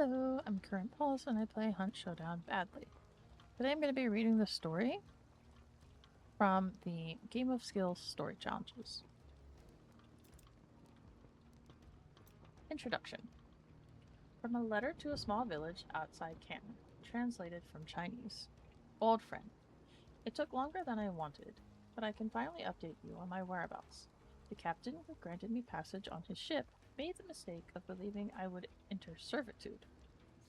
Hello, I'm Current Pulse and I play Hunt Showdown badly. Today I'm going to be reading the story from the Game of Skills Story Challenges. Introduction. From a letter to a small village outside Canton, translated from Chinese. Old friend. It took longer than I wanted, but I can finally update you on my whereabouts. The captain who granted me passage on his ship made the mistake of believing I would enter servitude.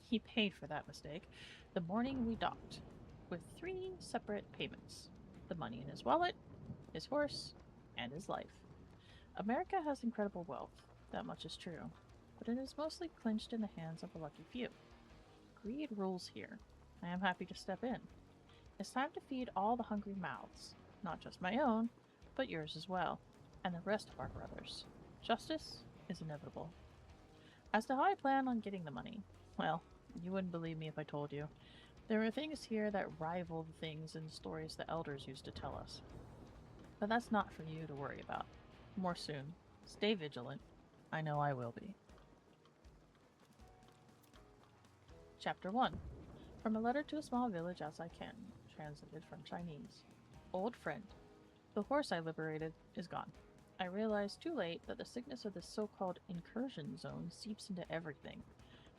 He paid for that mistake the morning we docked, with 3 separate payments: the money in his wallet, his horse, and his life. America has incredible wealth, that much is true, but it is mostly clinched in the hands of a lucky few. Greed rules here. I am happy to step in. It's time to feed all the hungry mouths, not just my own, but yours as well, and the rest of our brothers. Justice is inevitable. As to how I plan on getting the money, well, you wouldn't believe me if I told you. There are things here that rival the things in stories the elders used to tell us. But that's not for you to worry about. More soon. Stay vigilant. I know I will be. Chapter 1. From a letter to a small village outside Canton, translated from Chinese. Old friend. The horse I liberated is gone. I realized too late that the sickness of this so-called incursion zone seeps into everything.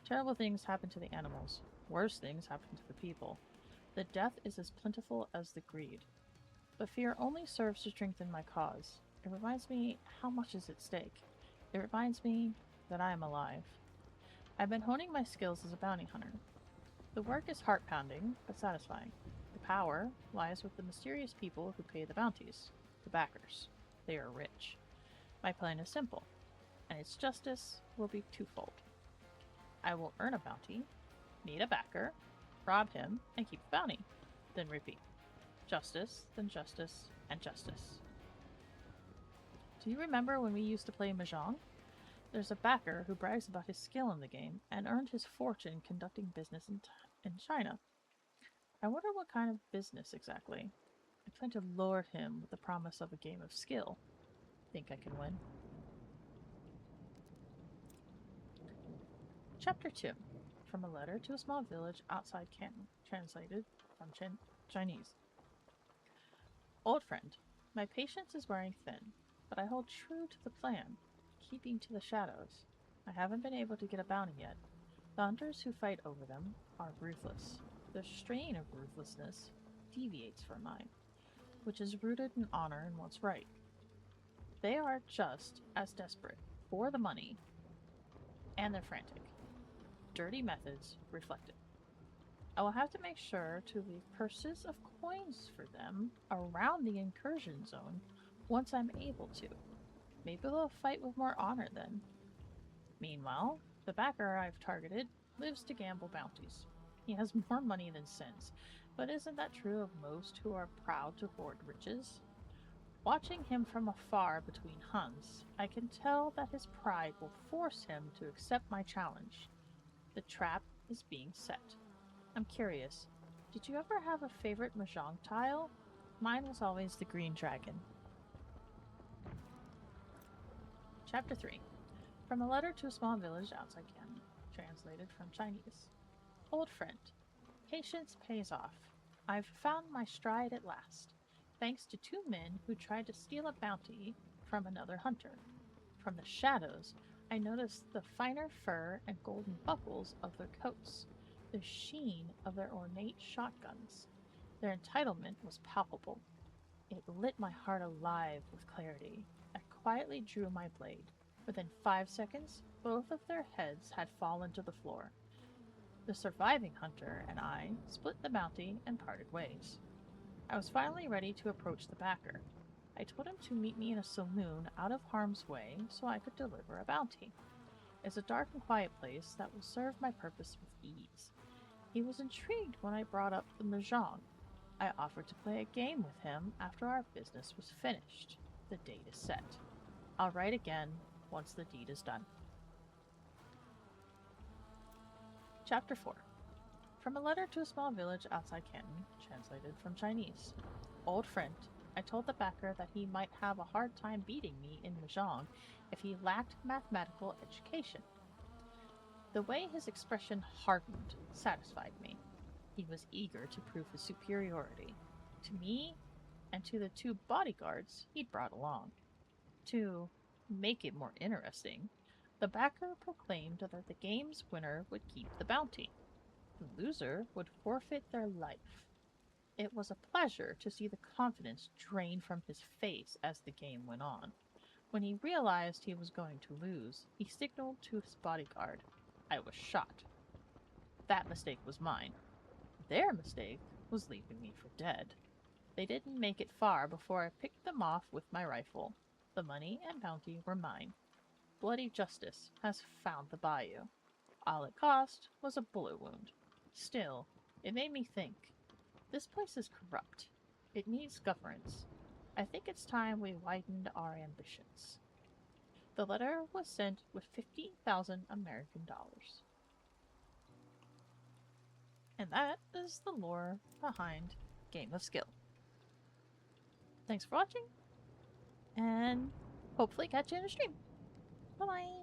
Terrible things happen to the animals. Worse things happen to the people. The death is as plentiful as the greed. But fear only serves to strengthen my cause. It reminds me how much is at stake. It reminds me that I am alive. I've been honing my skills as a bounty hunter. The work is heart-pounding, but satisfying. The power lies with the mysterious people who pay the bounties, the backers. They are rich. My plan is simple, and its justice will be twofold. I will earn a bounty, meet a backer, rob him, and keep the bounty. Then repeat. Justice, then justice, and justice. Do you remember when we used to play Mahjong? There's a backer who brags about his skill in the game and earned his fortune conducting business in China. I wonder what kind of business exactly. I plan to lure him with the promise of a game of skill. Think I can win. Chapter 2. From a letter to a small village outside Canton, translated from Chinese. Old friend, my patience is wearing thin, but I hold true to the plan, keeping to the shadows. I haven't been able to get a bounty yet. The hunters who fight over them are ruthless. Their strain of ruthlessness deviates from mine, which is rooted in honor and what's right. They are just as desperate for the money, and they're frantic. Dirty methods reflected. I will have to make sure to leave purses of coins for them around the incursion zone once I'm able to. Maybe they'll fight with more honor then. Meanwhile, the backer I've targeted lives to gamble bounties. He has more money than sense, but isn't that true of most who are proud to hoard riches? Watching him from afar between hunts, I can tell that his pride will force him to accept my challenge. The trap is being set. I'm curious, did you ever have a favorite Mahjong tile? Mine was always the green dragon. Chapter 3. From a letter to a small village outside Canton, translated from Chinese. Old friend, patience pays off. I've found my stride at last, thanks to 2 men who tried to steal a bounty from another hunter. From the shadows, I noticed the finer fur and golden buckles of their coats, the sheen of their ornate shotguns. Their entitlement was palpable. It lit my heart alive with clarity. I quietly drew my blade. Within 5 seconds, both of their heads had fallen to the floor. The surviving hunter and I split the bounty and parted ways. I was finally ready to approach the backer. I told him to meet me in a saloon out of harm's way so I could deliver a bounty. It's a dark and quiet place that will serve my purpose with ease. He was intrigued when I brought up the Mahjong. I offered to play a game with him after our business was finished. The date is set. I'll write again once the deed is done. Chapter 4. From a letter to a small village outside Canton, translated from Chinese. Old friend, I told the backer that he might have a hard time beating me in Mahjong if he lacked mathematical education. The way his expression hardened satisfied me. He was eager to prove his superiority to me and to the two bodyguards he'd brought along. To make it more interesting, the backer proclaimed that the game's winner would keep the bounty. The loser would forfeit their life. It was a pleasure to see the confidence drain from his face as the game went on. When he realized he was going to lose, he signaled to his bodyguard. I was shot. That mistake was mine. Their mistake was leaving me for dead. They didn't make it far before I picked them off with my rifle. The money and bounty were mine. Bloody justice has found the bayou. All it cost was a bullet wound. Still, it made me think. This place is corrupt. It needs governance. I think it's time we widened our ambitions. The letter was sent with 50,000 American dollars. And that is the lore behind Game of Skill. Thanks for watching, and hopefully catch you in a stream. Bye-bye!